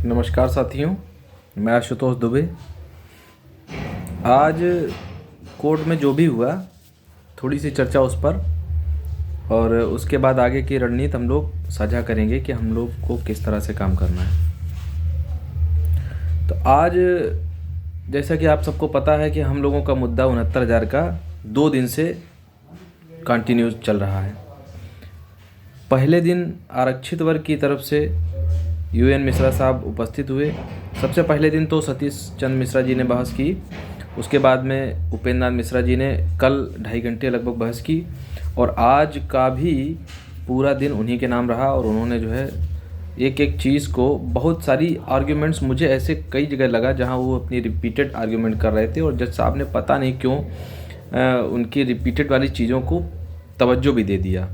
नमस्कार साथियों, मैं आशुतोष दुबे। आज कोर्ट में जो भी हुआ थोड़ी सी चर्चा उस पर, और उसके बाद आगे की रणनीति हम लोग साझा करेंगे कि हम लोग को किस तरह से काम करना है। तो आज जैसा कि आप सबको पता है कि हम लोगों का मुद्दा 69,000 का 2 दिन से कंटिन्यू चल रहा है। पहले दिन आरक्षित वर्ग की तरफ से UN मिश्रा साहब उपस्थित हुए। सबसे पहले दिन तो सतीश चंद्र मिश्रा जी ने बहस की, उसके बाद में उपेंद्र नाथ मिश्रा जी ने कल 2.5 घंटे लगभग बहस की, और आज का भी पूरा दिन उन्हीं के नाम रहा। और उन्होंने जो है एक एक चीज़ को, बहुत सारी आर्ग्यूमेंट्स, मुझे ऐसे कई जगह लगा जहां वो अपनी रिपीटेड आर्ग्यूमेंट कर रहे थे और जज साहब ने पता नहीं क्यों उनकी रिपीटेड वाली चीज़ों को तवज्जो भी दे दिया,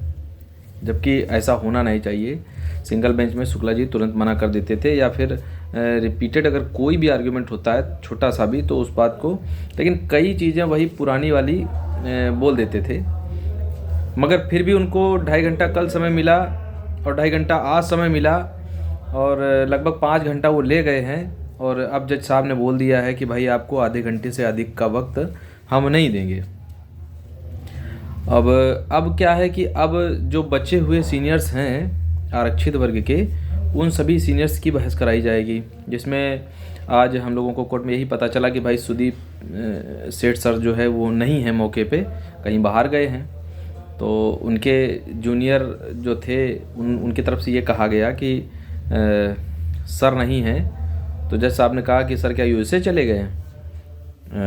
जबकि ऐसा होना नहीं चाहिए। सिंगल बेंच में शुक्ला जी तुरंत मना कर देते थे, या फिर रिपीटेड अगर कोई भी आर्ग्यूमेंट होता है छोटा सा भी तो उस बात को, लेकिन कई चीज़ें वही पुरानी वाली बोल देते थे। मगर फिर भी उनको 2.5 घंटा कल समय मिला और 2.5 घंटा आज समय मिला, और लगभग 5 घंटा वो ले गए हैं। और अब जज साहब ने बोल दिया है कि भाई आपको आधे घंटे से अधिक का वक्त हम नहीं देंगे। अब क्या है कि अब जो बचे हुए सीनियर्स हैं आरक्षित वर्ग के, उन सभी सीनियर्स की बहस कराई जाएगी, जिसमें आज हम लोगों को कोर्ट में यही पता चला कि भाई सुदीप सेठ सर जो है वो नहीं है मौके पे, कहीं बाहर गए हैं। तो उनके जूनियर जो थे उनकी तरफ से ये कहा गया कि सर नहीं हैं। तो जज साहब ने कहा कि सर क्या USA चले गए हैं,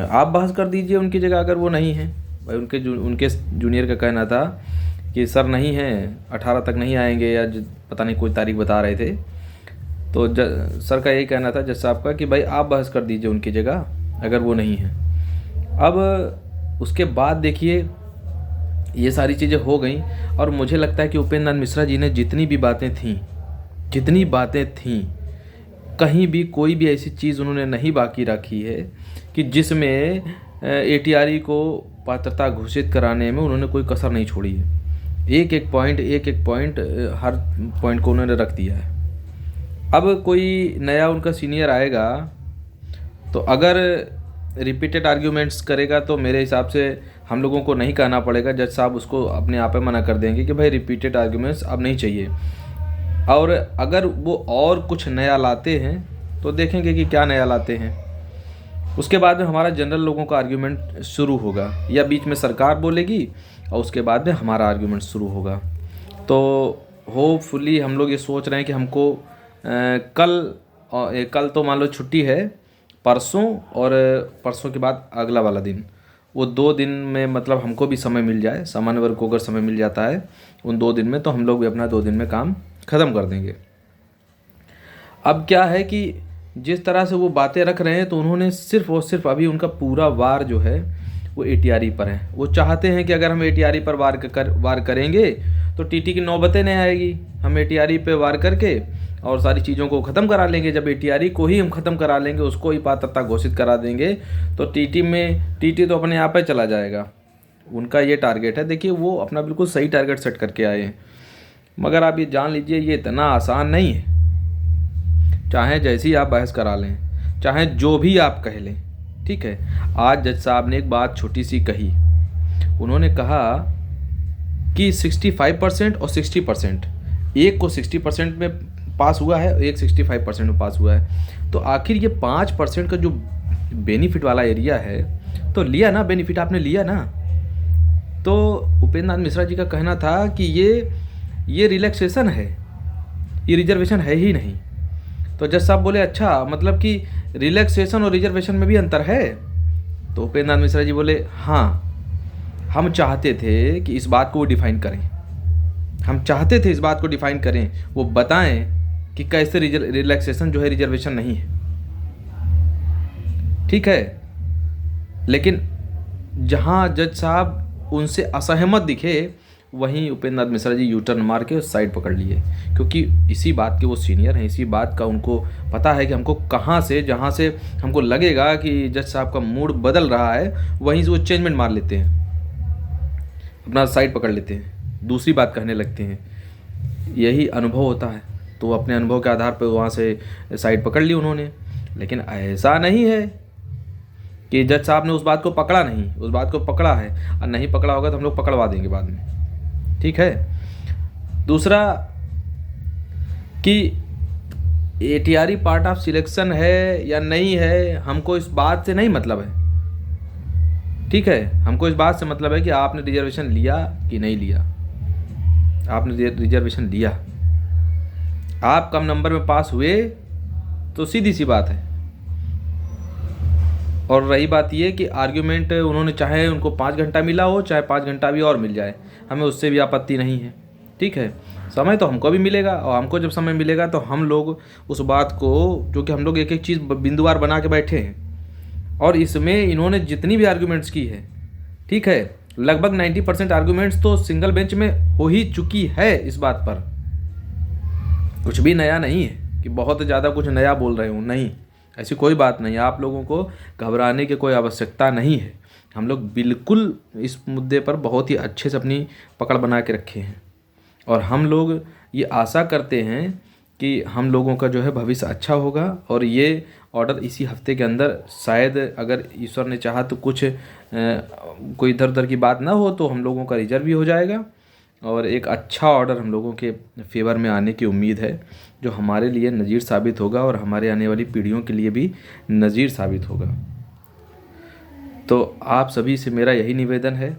आप बहस कर दीजिए उनकी जगह अगर वो नहीं हैं। भाई उनके जूनियर का कहना था कि सर नहीं हैं, 18 तक नहीं आएंगे, या पता नहीं कोई तारीख बता रहे थे। तो सर का यही कहना था जज साहब का कि भाई आप बहस कर दीजिए उनकी जगह अगर वो नहीं हैं। अब उसके बाद देखिए ये सारी चीज़ें हो गई, और मुझे लगता है कि उपेंद्र नाथ मिश्रा जी ने जितनी बातें थीं, कहीं भी कोई भी ऐसी चीज़ उन्होंने नहीं बाकी रखी है कि जिसमें ATRE को पात्रता घोषित कराने में उन्होंने कोई कसर नहीं छोड़ी है। एक एक पॉइंट हर पॉइंट को उन्होंने रख दिया है। अब कोई नया उनका सीनियर आएगा तो अगर रिपीटेड आर्ग्यूमेंट्स करेगा तो मेरे हिसाब से हम लोगों को नहीं कहना पड़ेगा, जज साहब उसको अपने आप मना कर देंगे कि भाई रिपीटेड आर्ग्यूमेंट्स अब नहीं चाहिए। और अगर वो और कुछ नया लाते हैं तो देखेंगे कि क्या नया लाते हैं। उसके बाद में हमारा जनरल लोगों का आर्ग्यूमेंट शुरू होगा, या बीच में सरकार बोलेगी और उसके बाद में हमारा आर्ग्यूमेंट शुरू होगा। तो होपफुली हम लोग ये सोच रहे हैं कि हमको कल तो मान लो छुट्टी है, परसों और परसों के बाद अगला वाला दिन, वो 2 दिन में मतलब हमको भी समय मिल जाए। सामान्य वर्ग को अगर समय मिल जाता है उन 2 दिन में, तो हम लोग भी अपना 2 दिन में काम ख़त्म कर देंगे। अब क्या है कि जिस तरह से वो बातें रख रहे हैं, तो उन्होंने सिर्फ और सिर्फ अभी उनका पूरा वार जो है वो ATRE पर है। वो चाहते हैं कि अगर हम ATRE पर वार करेंगे तो TT की नौबतें नहीं आएगी, हम ATRE पे वार करके और सारी चीज़ों को ख़त्म करा लेंगे। जब ATRE को ही हम ख़त्म करा लेंगे, उसको ही पात्रता घोषित करा देंगे, तो TT तो अपने आप ही चला जाएगा। उनका ये टारगेट है। देखिए वो अपना बिल्कुल सही टारगेट सेट करके आए हैं, मगर आप ये जान लीजिए ये इतना आसान नहीं है। चाहे जैसी आप बहस करा लें, चाहे जो भी आप कह लें, ठीक है। आज जज साहब ने एक बात छोटी सी कही, उन्होंने कहा कि 65% और 60%, एक को 60% में पास हुआ है, एक 65% में पास हुआ है। तो आखिर ये 5% का जो बेनिफिट वाला एरिया है, तो लिया ना बेनिफिट, आपने लिया ना। तो उपेंद्र नाथ मिश्रा जी का कहना था कि ये रिलैक्सेशन है, ये रिजर्वेशन है ही नहीं। तो जज साहब बोले अच्छा, मतलब कि रिलैक्सेशन और रिजर्वेशन में भी अंतर है। तो उपेंद्र नाथ मिश्रा जी बोले हाँ, हम चाहते थे कि इस बात को वो डिफ़ाइन करें, हम चाहते थे इस बात को डिफ़ाइन करें, वो बताएं कि कैसे रिलैक्सेशन जो है रिजर्वेशन नहीं है, ठीक है। लेकिन जहां जज साहब उनसे असहमत दिखे, वहीं उपेंद्र नाथ मिश्रा जी U-टर्न मार के साइड पकड़ लिए, क्योंकि इसी बात के वो सीनियर हैं, इसी बात का उनको पता है कि हमको कहाँ से, जहाँ से हमको लगेगा कि जज साहब का मूड बदल रहा है, वहीं से वो चेंजमेंट मार लेते हैं, अपना साइड पकड़ लेते हैं, दूसरी बात कहने लगते हैं। यही अनुभव होता है। तो अपने अनुभव के आधार पर वहाँ से साइड पकड़ ली उन्होंने। लेकिन ऐसा नहीं है कि जज साहब ने उस बात को पकड़ा नहीं, उस बात को पकड़ा है, और नहीं पकड़ा होगा तो हम लोग पकड़वा देंगे बाद में, ठीक है। दूसरा कि एटीआरई पार्ट ऑफ सिलेक्शन है या नहीं है, हमको इस बात से नहीं मतलब है, ठीक है। हमको इस बात से मतलब है कि आपने रिजर्वेशन लिया कि नहीं लिया। आपने रिजर्वेशन लिया, आप कम नंबर में पास हुए तो सीधी सी बात है। और रही बात ये कि आर्ग्यूमेंट उन्होंने चाहे उनको 5 घंटा मिला हो, चाहे 5 घंटा भी और मिल जाए, हमें उससे भी आपत्ति नहीं है, ठीक है। समय तो हमको भी मिलेगा, और हमको जब समय मिलेगा तो हम लोग उस बात को, जो कि हम लोग एक एक चीज़ बिंदुवार बना के बैठे हैं, और इसमें इन्होंने जितनी भी आर्ग्यूमेंट्स की है, ठीक है, लगभग 90% आर्ग्यूमेंट्स तो सिंगल बेंच में हो ही चुकी है। इस बात पर कुछ भी नया नहीं है कि बहुत ज़्यादा कुछ नया बोल रहे हूँ, नहीं, ऐसी कोई बात नहीं है। आप लोगों को घबराने की कोई आवश्यकता नहीं है। हम लोग बिल्कुल इस मुद्दे पर बहुत ही अच्छे से अपनी पकड़ बना के रखे हैं, और हम लोग ये आशा करते हैं कि हम लोगों का जो है भविष्य अच्छा होगा। और ये ऑर्डर इसी हफ्ते के अंदर, शायद अगर ईश्वर ने चाहा तो कुछ कोई इधर उधर की बात ना हो तो हम लोगों का रिजर्व भी हो जाएगा, और एक अच्छा ऑर्डर हम लोगों के फेवर में आने की उम्मीद है, जो हमारे लिए नज़ीर साबित होगा और हमारे आने वाली पीढ़ियों के लिए भी नज़ीर साबित होगा। तो आप सभी से मेरा यही निवेदन है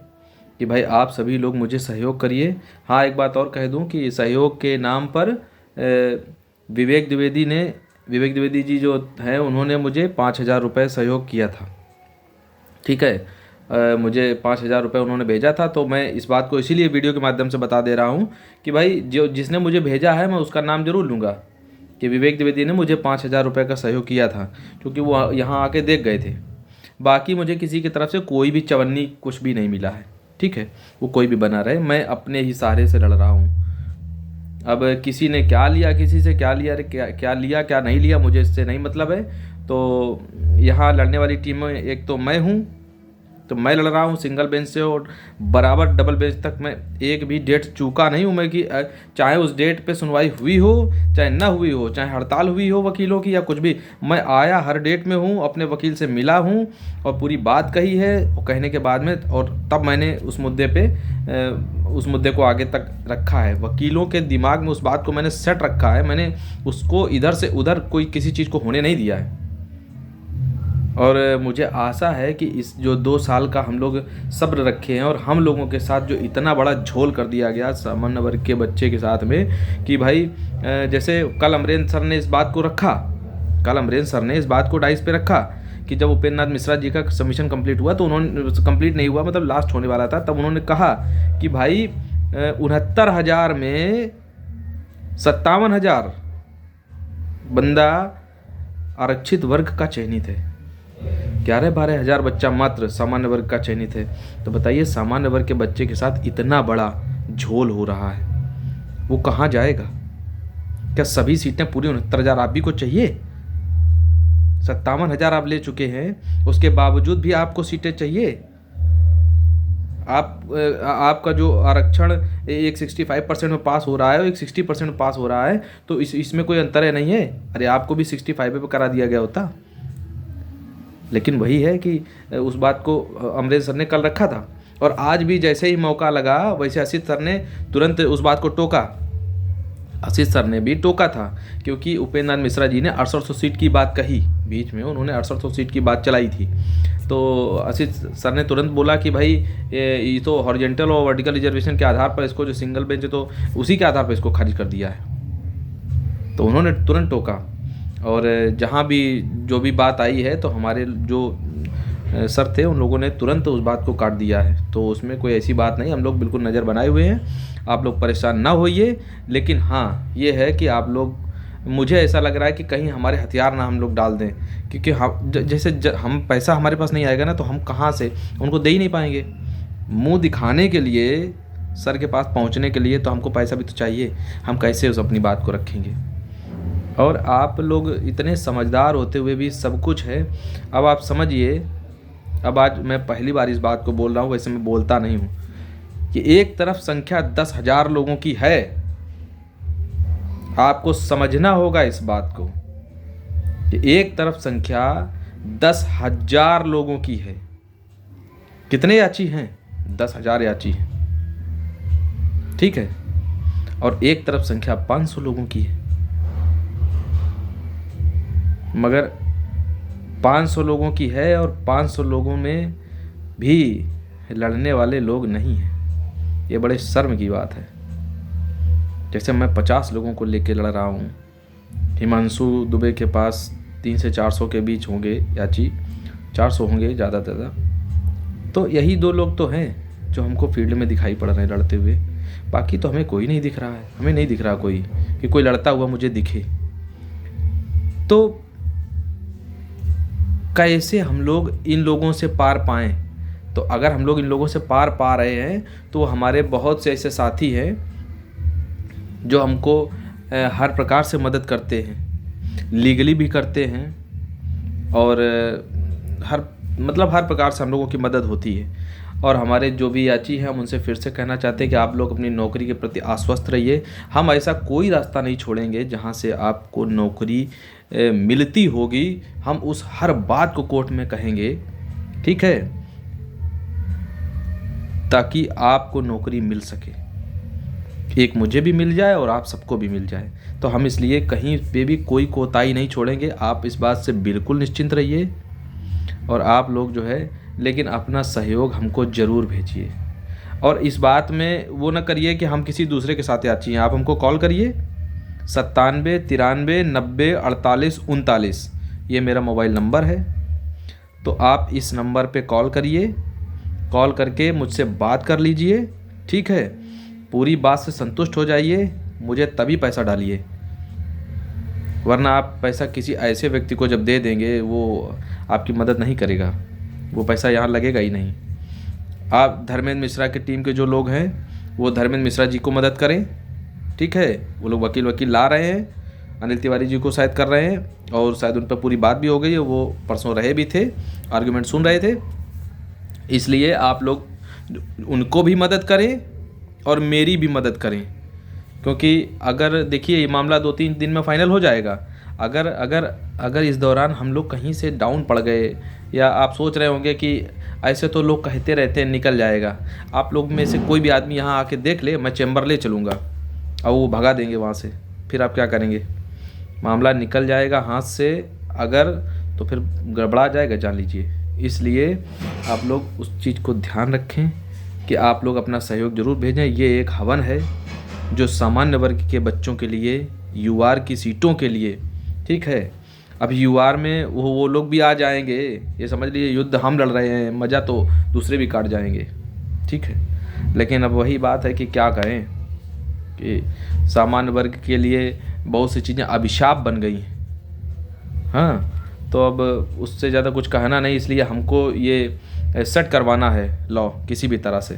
कि भाई आप सभी लोग मुझे सहयोग करिए। हाँ, एक बात और कह दूं कि सहयोग के नाम पर विवेक द्विवेदी जी जो हैं, उन्होंने मुझे 5,000 रुपये सहयोग किया था, ठीक है। मुझे 5,000 रुपये उन्होंने भेजा था। तो मैं इस बात को इसीलिए वीडियो के माध्यम से बता दे रहा हूँ कि भाई जिसने मुझे भेजा है, मैं उसका नाम ज़रूर लूँगा कि विवेक द्विवेदी ने मुझे 5,000 रुपये का सहयोग किया था, क्योंकि वो यहाँ आके देख गए थे। बाकी मुझे किसी की तरफ से कोई भी चवन्नी कुछ भी नहीं मिला है, ठीक है। वो कोई भी बना रहे, मैं अपने ही सहारे से लड़ रहा हूँ। अब किसी ने क्या लिया, किसी से क्या लिया, क्या लिया क्या नहीं लिया, मुझे इससे नहीं मतलब है। तो यहाँ लड़ने वाली टीम में एक तो मैं हूँ, तो मैं लड़ रहा हूँ सिंगल बेंच से, और बराबर डबल बेंच तक मैं एक भी डेट चूका नहीं हूँ मैं, कि चाहे उस डेट पे सुनवाई हुई हो चाहे ना हुई हो, चाहे हड़ताल हुई हो वकीलों की या कुछ भी, मैं आया हर डेट में हूँ, अपने वकील से मिला हूँ और पूरी बात कही है। और कहने के बाद में, और तब मैंने उस मुद्दे को आगे तक रखा है। वकीलों के दिमाग में उस बात को मैंने सेट रखा है, मैंने उसको इधर से उधर कोई किसी चीज़ को होने नहीं दिया है। और मुझे आशा है कि इस जो 2 साल का हम लोग सब्र रखे हैं, और हम लोगों के साथ जो इतना बड़ा झोल कर दिया गया सामान्य वर्ग के बच्चे के साथ में, कि भाई जैसे कल अमरेंद्र सर ने इस बात को डाइस पे रखा कि जब उपेंद्र नाथ मिश्रा जी का सबमिशन कंप्लीट हुआ, तो उन्होंने कंप्लीट नहीं हुआ, मतलब लास्ट होने वाला था, तब उन्होंने कहा कि भाई 69,000 में 57,000 बंदा आरक्षित वर्ग का चयनित है, 11-12 हज़ार बच्चा मात्र सामान्य वर्ग का चयनित है। तो बताइए, सामान्य वर्ग के बच्चे के साथ इतना बड़ा झोल हो रहा है, वो कहाँ जाएगा? क्या सभी सीटें पूरी 69,000 आप भी को चाहिए? 57,000 आप ले चुके हैं, उसके बावजूद भी आपको सीटें चाहिए? आपका जो आरक्षण एक 65% में पास हो रहा है, एक 60% में पास हो रहा है, तो इसमें कोई अंतर है नहीं है? अरे आपको भी 65 पे करा दिया गया होता। लेकिन वही है कि उस बात को अमरेंद्र सर ने कल रखा था, और आज भी जैसे ही मौका लगा वैसे आशीष सर ने तुरंत उस बात को टोका। आशीष सर ने भी टोका था, क्योंकि उपेंद्र नाथ मिश्रा जी ने 6800 सीट की बात कही, बीच में उन्होंने 6800 सीट की बात चलाई थी। तो आशीष सर ने तुरंत बोला कि भाई ये तो हॉरिजॉन्टल और वर्टिकल रिजर्वेशन के आधार पर इसको, जो सिंगल बेंच है तो उसी के आधार पर इसको खारिज कर दिया है। तो उन्होंने तुरंत टोका, और जहाँ भी जो भी बात आई है, तो हमारे जो सर थे उन लोगों ने तुरंत उस बात को काट दिया है। तो उसमें कोई ऐसी बात नहीं, हम लोग बिल्कुल नज़र बनाए हुए हैं, आप लोग परेशान ना होइए। लेकिन हाँ, ये है कि आप लोग, मुझे ऐसा लग रहा है कि कहीं हमारे हथियार ना हम लोग डाल दें, क्योंकि हम जैसे हम पैसा हमारे पास नहीं आएगा ना, तो हम कहाँ से उनको दे ही नहीं पाएंगे। मुँह दिखाने के लिए, सर के पास पहुँचने के लिए तो हमको पैसा भी तो चाहिए, हम कैसे उस अपनी बात को रखेंगे? और आप लोग इतने समझदार होते हुए भी सब कुछ है। अब आप समझिए, अब आज मैं पहली बार इस बात को बोल रहा हूँ, वैसे मैं बोलता नहीं हूँ, कि एक तरफ संख्या 10,000 लोगों की है आपको समझना होगा इस बात को कि एक तरफ संख्या 10,000 लोगों की है। कितने याची हैं? 10,000 याची हैं, ठीक है। और एक तरफ संख्या 500 लोगों की है, मगर 500 लोगों की है और 500 लोगों में भी लड़ने वाले लोग नहीं हैं। ये बड़े शर्म की बात है। जैसे मैं 50 लोगों को लेके लड़ रहा हूँ, हिमांशु दुबे के पास 300 से 400 के बीच होंगे याची, 400 होंगे ज़्यादा से ज़्यादा। तो यही 2 लोग तो हैं जो हमको फील्ड में दिखाई पड़ रहे हैं लड़ते हुए। बाकी तो हमें कोई नहीं दिख रहा है। हमें नहीं दिख रहा कोई कि कोई लड़ता हुआ मुझे दिखे। तो कैसे हम लोग इन लोगों से पार पाएँ? तो अगर हम लोग इन लोगों से पार पा रहे हैं तो हमारे बहुत से ऐसे साथी हैं जो हमको हर प्रकार से मदद करते हैं, लीगली भी करते हैं, और हर प्रकार से हम लोगों की मदद होती है। और हमारे जो भी याची हैं, हम उनसे फिर से कहना चाहते हैं कि आप लोग अपनी नौकरी के प्रति आश्वस्त रहिए। हम ऐसा कोई रास्ता नहीं छोड़ेंगे जहां से आपको नौकरी मिलती होगी। हम उस हर बात को कोर्ट में कहेंगे, ठीक है, ताकि आपको नौकरी मिल सके। एक मुझे भी मिल जाए और आप सबको भी मिल जाए। तो हम इसलिए कहीं पे भी कोई कोताही नहीं छोड़ेंगे। आप इस बात से बिल्कुल निश्चिंत रहिए। और आप लोग जो है लेकिन अपना सहयोग हमको ज़रूर भेजिए। और इस बात में वो ना करिए कि हम किसी दूसरे के साथ याची हैं। आप हमको कॉल करिए 97 93 90 48 39, ये मेरा मोबाइल नंबर है। तो आप इस नंबर पे कॉल करिए, कॉल करके मुझसे बात कर लीजिए, ठीक है। पूरी बात से संतुष्ट हो जाइए, मुझे तभी पैसा डालिए, वरना आप पैसा किसी ऐसे व्यक्ति को जब दे देंगे वो आपकी मदद नहीं करेगा, वो पैसा यहाँ लगेगा ही नहीं। आप धर्मेंद्र मिश्रा की टीम के जो लोग हैं वो धर्मेंद्र मिश्रा जी को मदद करें, ठीक है। वो लोग वकील ला रहे हैं, अनिल तिवारी जी को शायद कर रहे हैं, और शायद उन पर पूरी बात भी हो गई है। वो परसों रहे भी थे, आर्गूमेंट सुन रहे थे। इसलिए आप लोग उनको भी मदद करें और मेरी भी मदद करें, क्योंकि अगर देखिए ये मामला 2-3 दिन में फाइनल हो जाएगा। अगर इस दौरान हम लोग कहीं से डाउन पड़ गए, या आप सोच रहे होंगे कि ऐसे तो लोग कहते रहते हैं निकल जाएगा, आप लोग में से कोई भी आदमी यहाँ आके देख ले, मैं चैम्बर ले चलूँगा और वो भगा देंगे वहाँ से, फिर आप क्या करेंगे? मामला निकल जाएगा हाथ से अगर, तो फिर गड़बड़ा जाएगा, जान लीजिए। इसलिए आप लोग उस चीज़ को ध्यान रखें कि आप लोग अपना सहयोग ज़रूर भेजें। ये एक हवन है जो सामान्य वर्ग के बच्चों के लिए, यूआर की सीटों के लिए, ठीक है। अब यूआर में वो लोग भी आ जाएंगे, ये समझ लीजिए युद्ध हम लड़ रहे हैं, मज़ा तो दूसरे भी काट जाएंगे, ठीक है। लेकिन अब वही बात है कि क्या करें कि सामान्य वर्ग के लिए बहुत सी चीज़ें अभिशाप बन गई हैं। हाँ, तो अब उससे ज़्यादा कुछ कहना नहीं, इसलिए हमको ये सेट करवाना है लॉ किसी भी तरह से।